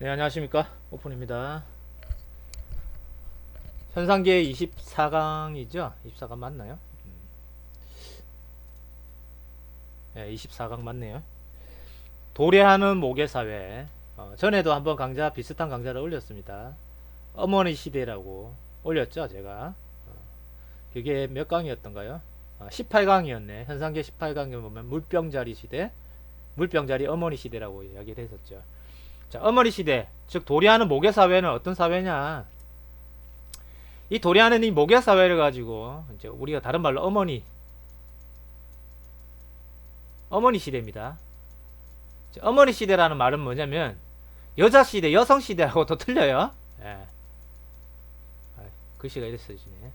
네, 안녕하십니까. 오픈입니다. 현상계 24강이죠? 24강 맞나요? 네, 24강 맞네요. 도래하는 모계사회. 전에도 한번 비슷한 강좌를 올렸습니다. 어머니 시대라고 올렸죠, 제가. 그게 몇 강이었던가요? 18강이었네. 현상계 18강에 보면 물병자리 시대, 물병자리 어머니 시대라고 이야기를 했었죠. 자, 어머니 시대, 즉 도래하는 모계사회는 어떤 사회냐? 이 도래하는 이 모계 사회를 가지고 이제 우리가 다른 말로 어머니 시대입니다. 어머니 시대라는 말은 뭐냐면 여자 시대, 여성 시대하고 더 틀려요. 예. 글씨가 이렇게 써지네.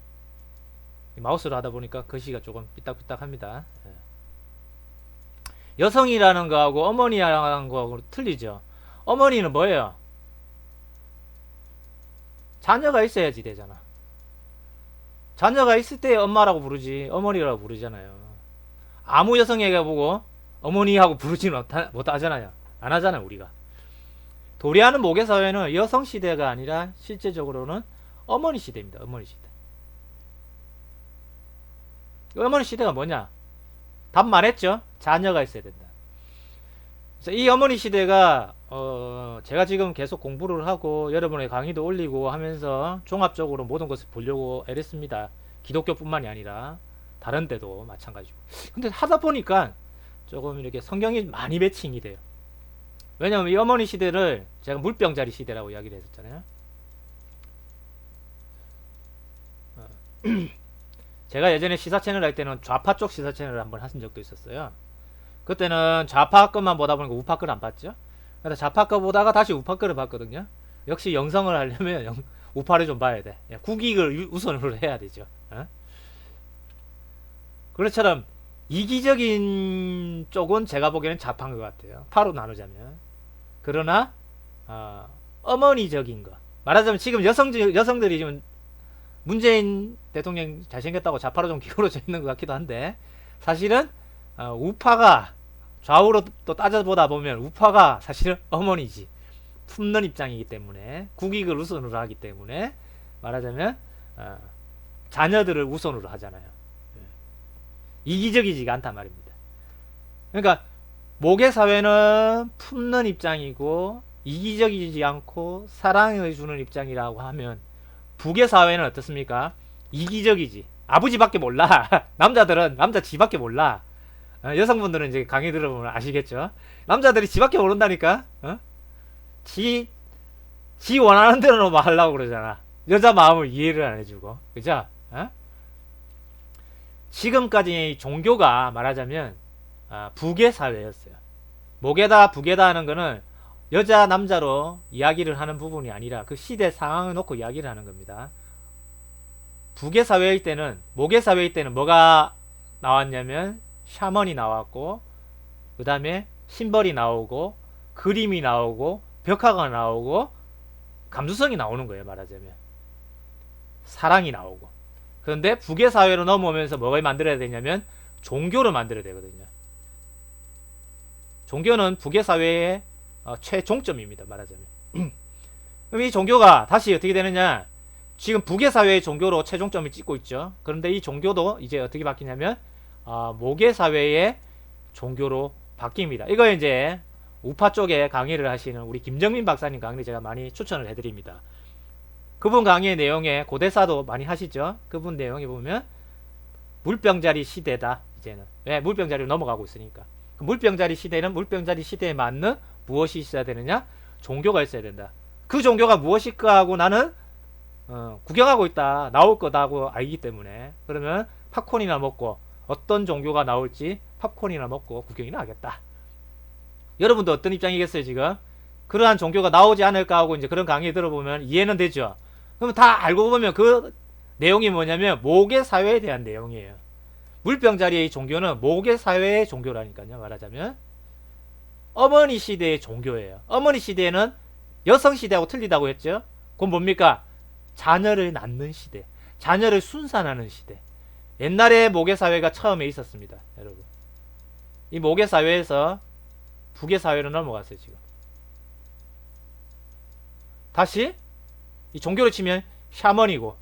마우스로 하다 보니까 글씨가 조금 삐딱삐딱합니다. 예. 여성이라는 거하고 어머니라는 거하고 틀리죠. 어머니는 뭐예요? 자녀가 있어야지 되잖아. 자녀가 있을 때 엄마라고 부르지 어머니라고 부르잖아요. 아무 여성에게 보고 어머니하고 부르지는 못하잖아요. 안 하잖아요, 우리가. 도래하는 모계사회는 여성 시대가 아니라 실제적으로는 어머니 시대입니다. 어머니 시대. 어머니 시대가 뭐냐? 답 말했죠? 자녀가 있어야 된다. 그래서 이 어머니 시대가 제가 지금 계속 공부를 하고 여러분의 강의도 올리고 하면서 종합적으로 모든 것을 보려고 애랬습니다. 기독교뿐만이 아니라 다른 데도 마찬가지고. 근데 하다 보니까 조금 이렇게 성경이 많이 매칭이 돼요. 왜냐면 이 어머니 시대를 제가 물병자리 시대라고 이야기를 했었잖아요. 제가 예전에 시사 채널 할 때는 좌파 쪽 시사 채널을 한번 하신 적도 있었어요. 그때는 좌파 것만 보다 보니까 우파 거를 안 봤죠. 그래서 좌파 거 보다가 다시 우파 거를 봤거든요. 역시 영성을 하려면 우파를 좀 봐야 돼. 국익을 우선으로 해야 되죠. 그렇처럼 이기적인 쪽은 제가 보기에는 좌파인 것 같아요. 파로 나누자면. 그러나 어머니적인 거. 말하자면 지금 여성들이 지금 문재인 대통령 잘생겼다고 좌파로 좀 기울어져 있는 것 같기도 한데 사실은 우파가 좌우로 또 따져보다 보면 우파가 사실은 어머니지. 품는 입장이기 때문에 국익을 우선으로 하기 때문에 말하자면 자녀들을 우선으로 하잖아요. 이기적이지가 않단 말입니다. 그러니까 모계사회는 품는 입장이고 이기적이지 않고 사랑을 주는 입장이라고 하면 부계사회는 어떻습니까? 이기적이지. 아버지밖에 몰라. 남자들은 남자 지밖에 몰라. 여성분들은 이제 강의 들어보면 아시겠죠? 남자들이 지밖에 모른다니까? 지 원하는 대로만 하려고 그러잖아. 여자 마음을 이해를 안 해주고. 그죠? 지금까지 종교가 말하자면 부계 사회였어요. 목에다 부계다 하는 거는 여자 남자로 이야기를 하는 부분이 아니라 그 시대 상황을 놓고 이야기를 하는 겁니다. 부계 사회일 때는 목계 사회일 때는 뭐가 나왔냐면 샤먼이 나왔고 그 다음에 심벌이 나오고 그림이 나오고 벽화가 나오고 감수성이 나오는 거예요. 말하자면 사랑이 나오고. 그런데 부계 사회로 넘어오면서 뭐가 만들어야 되냐면 종교를 만들어야 되거든요. 종교는 부계 사회의 최종점입니다. 말하자면. 그럼 이 종교가 다시 어떻게 되느냐? 지금 부계 사회의 종교로 최종점을 찍고 있죠. 그런데 이 종교도 이제 어떻게 바뀌냐면 모계 사회의 종교로 바뀝니다. 이거 이제 우파 쪽에 강의를 하시는 우리 김정민 박사님 강의 제가 많이 추천을 해드립니다. 그분 강의의 내용에 고대사도 많이 하시죠. 그분 내용에 보면 물병자리 시대다. 이제는 왜 물병자리로 넘어가고 있으니까. 그 물병자리 시대는 물병자리 시대에 맞는 무엇이 있어야 되느냐? 종교가 있어야 된다. 그 종교가 무엇일까 하고 나는 구경하고 있다. 나올 거다고 알기 때문에 그러면 팝콘이나 먹고 어떤 종교가 나올지 팝콘이나 먹고 구경이나 하겠다. 여러분도 어떤 입장이겠어요 지금? 그러한 종교가 나오지 않을까 하고 이제 그런 강의 들어보면 이해는 되죠. 그럼 다 알고 보면 그 내용이 뭐냐면 모계 사회에 대한 내용이에요. 물병자리의 종교는 모계 사회의 종교라니까요. 말하자면 어머니 시대의 종교예요. 어머니 시대에는 여성 시대하고 틀리다고 했죠. 그건 뭡니까? 자녀를 낳는 시대, 자녀를 순산하는 시대. 옛날에 모계 사회가 처음에 있었습니다, 여러분. 이 모계 사회에서 부계 사회로 넘어갔어요 지금. 다시 이 종교로 치면 샤먼이고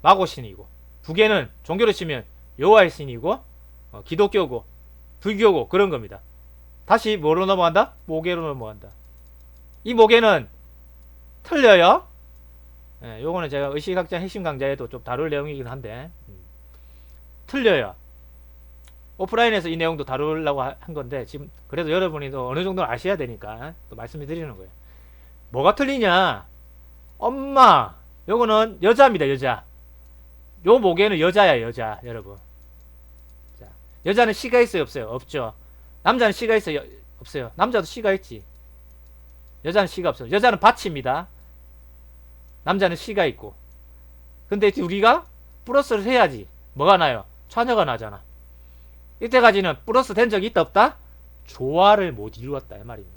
마고신이고, 북에는 종교로 치면 여호와의 신이고 기독교고 불교고 그런 겁니다. 다시 뭐로 넘어간다? 모계로 넘어간다. 이 모계는 틀려요. 예, 요거는 제가 의식학자 핵심 강좌에도 좀 다룰 내용이긴 한데 틀려요. 오프라인에서 이 내용도 다루려고 한 건데 지금 그래도 여러분이 또 어느 정도 아셔야 되니까 또 말씀해 드리는 거예요. 뭐가 틀리냐? 엄마, 요거는 여자입니다. 여자. 요 모계는 여자야. 여자. 여러분, 자, 여자는 씨가 있어요? 없어요? 없죠. 남자는 씨가 있어요? 없어요. 남자도 씨가 있지. 여자는 씨가 없어요. 여자는 밭입니다. 남자는 씨가 있고. 근데 우리가 플러스를 해야지 뭐가 나요? 자녀가 나잖아. 이때까지는 플러스 된 적이 있다 없다? 조화를 못 이루었다 이 말입니다.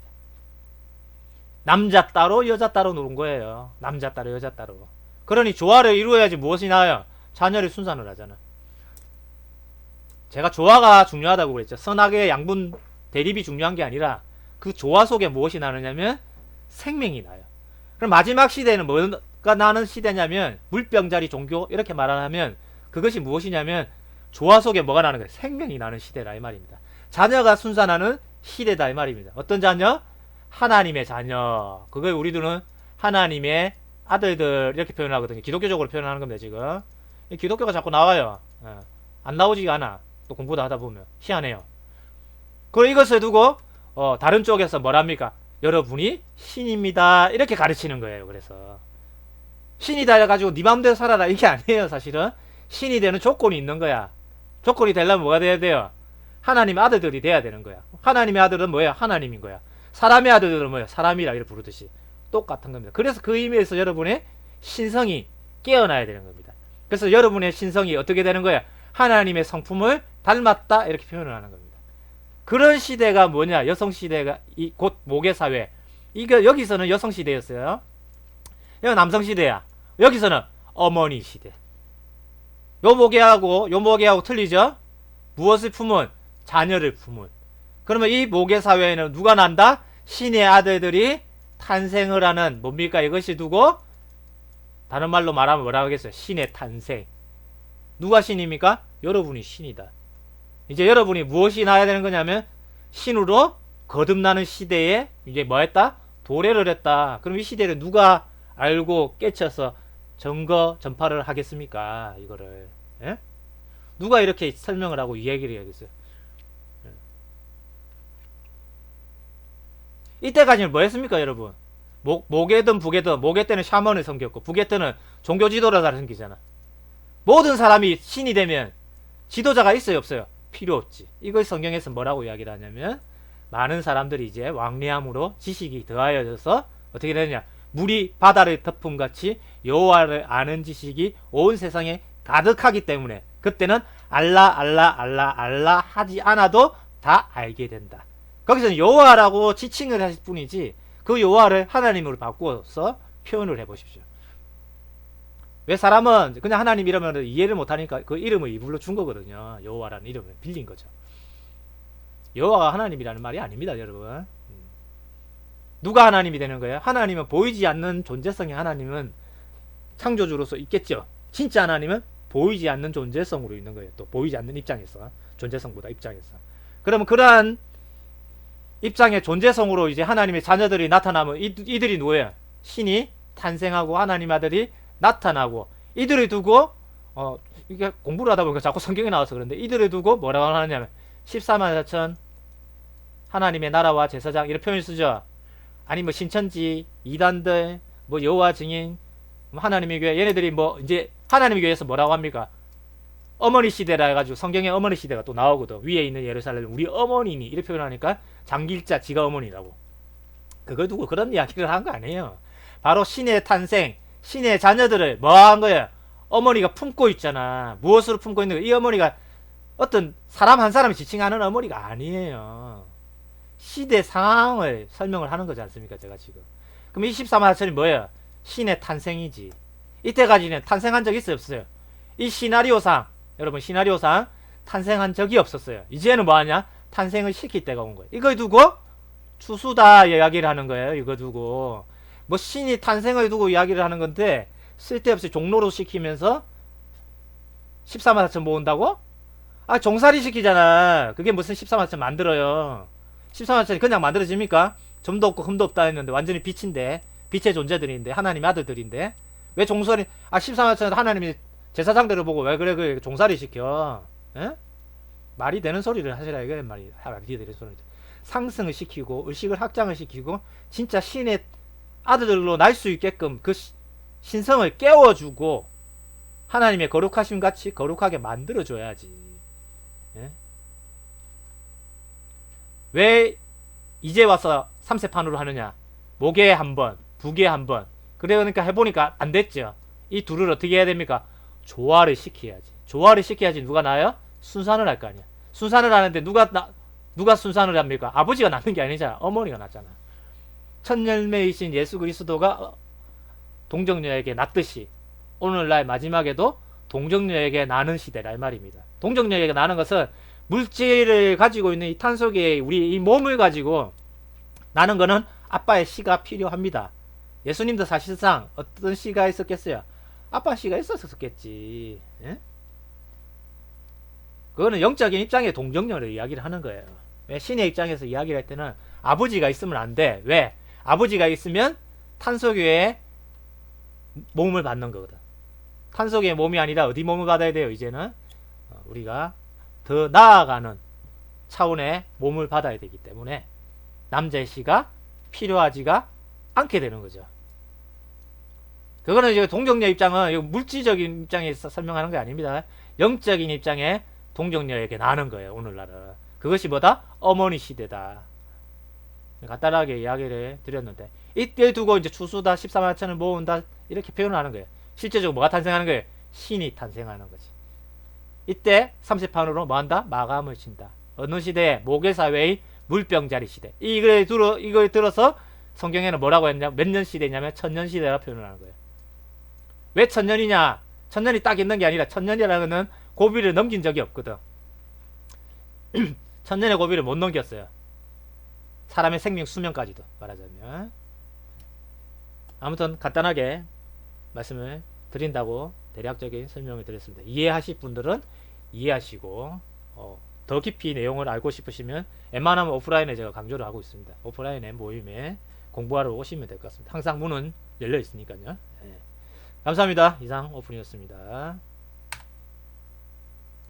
남자 따로 여자 따로 노는 거예요. 남자 따로 여자 따로. 그러니 조화를 이루어야지 무엇이 나와요? 자녀를 순산을 하잖아. 제가 조화가 중요하다고 그랬죠. 선악의 양분 대립이 중요한 게 아니라 그 조화 속에 무엇이 나느냐면 생명이 나요. 그럼 마지막 시대는 뭐가 나는 시대냐면 물병자리 종교 이렇게 말하면 그것이 무엇이냐면 조화 속에 뭐가 나는 거예요? 생명이 나는 시대라 이 말입니다. 자녀가 순산하는 시대다 이 말입니다. 어떤 자녀? 하나님의 자녀. 그걸 우리들은 하나님의 아들들 이렇게 표현하거든요. 기독교적으로 표현하는 겁니다. 지금 기독교가 자꾸 나와요. 안 나오지가 않아. 또 공부도 하다 보면 희한해요. 그리고 이것을 두고 다른 쪽에서 뭐랍니까? 여러분이 신입니다 이렇게 가르치는 거예요. 그래서 신이다 해가지고 네 맘대로 살아라 이게 아니에요. 사실은 신이 되는 조건이 있는 거야. 조건이 되려면 뭐가 돼야 돼요? 하나님의 아들들이 돼야 되는 거야. 하나님의 아들은 뭐예요? 하나님인 거야. 사람의 아들들은 뭐예요? 사람이라 이렇게 부르듯이 똑같은 겁니다. 그래서 그 의미에서 여러분의 신성이 깨어나야 되는 겁니다. 그래서 여러분의 신성이 어떻게 되는 거야? 하나님의 성품을 닮았다 이렇게 표현을 하는 겁니다. 그런 시대가 뭐냐? 여성 시대가 곧 모계 사회. 이거 여기서는 여성 시대였어요. 여기 남성 시대야. 여기서는 어머니 시대. 요 모계하고 틀리죠? 무엇을 품은? 자녀를 품은. 그러면 이 모계 사회에는 누가 난다? 신의 아들들이 탄생을 하는 뭡니까? 이것이 두고 다른 말로 말하면 뭐라고 하겠어요? 신의 탄생. 누가 신입니까? 여러분이 신이다. 이제 여러분이 무엇이 나야 되는 거냐면 신으로 거듭나는 시대에 이제 뭐 했다? 도래를 했다. 그럼 이 시대를 누가 알고 깨쳐서 전파를 하겠습니까? 이거를. 예? 누가 이렇게 설명을 하고 이야기를 해야겠어요? 이때까지는 뭐 했습니까, 여러분? 모계든 북에든, 모계 때는 샤먼을 섬겼고, 북에 때는 종교 지도자를 섬기잖아. 모든 사람이 신이 되면 지도자가 있어요, 없어요? 필요 없지. 이걸 성경에서 뭐라고 이야기를 하냐면, 많은 사람들이 이제 왕래함으로 지식이 더하여져서 어떻게 되느냐? 물이 바다를 덮음같이 여호와를 아는 지식이 온 세상에 가득하기 때문에 그때는 알라 하지 않아도 다 알게 된다. 거기서는 여호와라고 지칭을 하실 뿐이지 그 여호와를 하나님으로 바꾸어서 표현을 해보십시오. 왜 사람은 그냥 하나님 이러면 이해를 못하니까 그 이름을 이불로 준 거거든요. 여호와라는 이름을 빌린 거죠. 여호와가 하나님이라는 말이 아닙니다, 여러분. 누가 하나님이 되는 거예요? 하나님은 보이지 않는 존재성의 하나님은 창조주로서 있겠죠. 진짜 하나님은 보이지 않는 존재성으로 있는 거예요. 또 보이지 않는 입장에서, 존재성보다 입장에서. 그러면 그러한 입장의 존재성으로 이제 하나님의 자녀들이 나타나면 이들이 누구예요? 신이 탄생하고 하나님 아들이 나타나고 이들을 두고 이게 공부를 하다 보니까 자꾸 성경에 나와서 그런데 이들을 두고 뭐라고 하느냐면 14만 4천 하나님의 나라와 제사장 이런 표현을 쓰죠. 아니 뭐 신천지 이단들 뭐 여호와 증인 하나님의 교회 얘네들이 뭐 이제 하나님의 교회에서 뭐라고 합니까? 어머니 시대라 해가지고 성경에 어머니 시대가 또 나오거든. 위에 있는 예루살렘 우리 어머니니 이렇게 표현하니까 장길자 지가 어머니라고. 그걸 두고 그런 이야기를 한 거 아니에요. 바로 신의 탄생 신의 자녀들을 뭐 한 거예요? 어머니가 품고 있잖아. 무엇으로 품고 있는 거예요? 이 어머니가 어떤 사람 한 사람이 지칭하는 어머니가 아니에요. 시대 상황을 설명을 하는 거지 않습니까? 제가 지금. 그럼 이 14만 4천이 뭐예요? 신의 탄생이지. 이때까지는 탄생한 적이 있어요? 없어요? 이 시나리오상 여러분 시나리오상 탄생한 적이 없었어요. 이제는 뭐하냐? 탄생을 시킬 때가 온 거예요. 이걸 두고 추수다 이야기를 하는 거예요. 이거 두고. 뭐 신이 탄생을 두고 이야기를 하는 건데 쓸데없이 종로로 시키면서 14만 4천 모은다고? 아 종살이 시키잖아. 그게 무슨 14만 4천 만들어요. 14만 4천이 그냥 만들어집니까? 점도 없고 흠도 없다 했는데 완전히 빛인데 빛의 존재들인데 하나님의 아들들인데 왜 종살이 14만 4천 하나님이 제사장들을 보고 왜 그래 종살이 시켜? 에? 말이 되는 소리를 하시라 이게 말이 되는 소리죠. 상승을 시키고 의식을 확장을 시키고 진짜 신의 아들들로 날 수 있게끔 그 신성을 깨워주고 하나님의 거룩하심 같이 거룩하게 만들어줘야지. 예? 왜 이제 와서 3세판으로 하느냐? 목에 한 번, 북에 한 번. 그러니까 해보니까 안 됐죠. 이 둘을 어떻게 해야 됩니까? 조화를 시켜야지. 조화를 시켜야지 누가 나요? 순산을 할 거 아니야. 순산을 하는데 누가 순산을 합니까? 아버지가 낳는 게 아니잖아. 어머니가 낳잖아. 첫 열매이신 예수 그리스도가 동정녀에게 낳듯이 오늘날 마지막에도 동정녀에게 나는 시대라 이 말입니다. 동정녀에게 나는 것은 물질을 가지고 있는 이 탄속에 우리 이 몸을 가지고 나는 거는 아빠의 씨가 필요합니다. 예수님도 사실상 어떤 씨가 있었겠어요? 아빠 씨가 있었겠지. 예? 그거는 영적인 입장의 동정녀를 이야기를 하는 거예요. 왜? 신의 입장에서 이야기를 할 때는 아버지가 있으면 안 돼. 왜? 아버지가 있으면 탄속교의 몸을 받는 거거든. 탄속의 몸이 아니라 어디 몸을 받아야 돼요? 이제는 우리가 더 나아가는 차원의 몸을 받아야 되기 때문에 남자의 씨가 필요하지가 않게 되는 거죠. 그거는 이제 동정녀 입장은 물질적인 입장에서 설명하는 게 아닙니다. 영적인 입장에 동정녀에게 나는 거예요. 오늘날은 그것이 뭐다? 어머니 시대다. 간단하게 이야기를 드렸는데 이때 두고 이제 추수다 14만 4천을 모은다 이렇게 표현을 하는 거예요. 실제적으로 뭐가 탄생하는 거예요? 신이 탄생하는 거지. 이때 30판으로 뭐한다? 마감을 친다. 어느 시대에? 모계사회의 물병자리 시대. 이걸 들어서 성경에는 뭐라고 했냐? 몇 년 시대냐면 천년시대라 표현을 하는 거예요. 왜 천년이냐? 천년이 딱 있는 게 아니라 천년이라는 것은 고비를 넘긴 적이 없거든. 천년의 고비를 못 넘겼어요. 사람의 생명 수명까지도 말하자면. 아무튼 간단하게 말씀을 드린다고 대략적인 설명을 드렸습니다. 이해하실 분들은 이해하시고 더 깊이 내용을 알고 싶으시면 웬만하면 오프라인에 제가 강조를 하고 있습니다. 오프라인에 모임에 공부하러 오시면 될 것 같습니다. 항상 문은 열려 있으니까요. 네. 감사합니다. 이상 오픈이었습니다.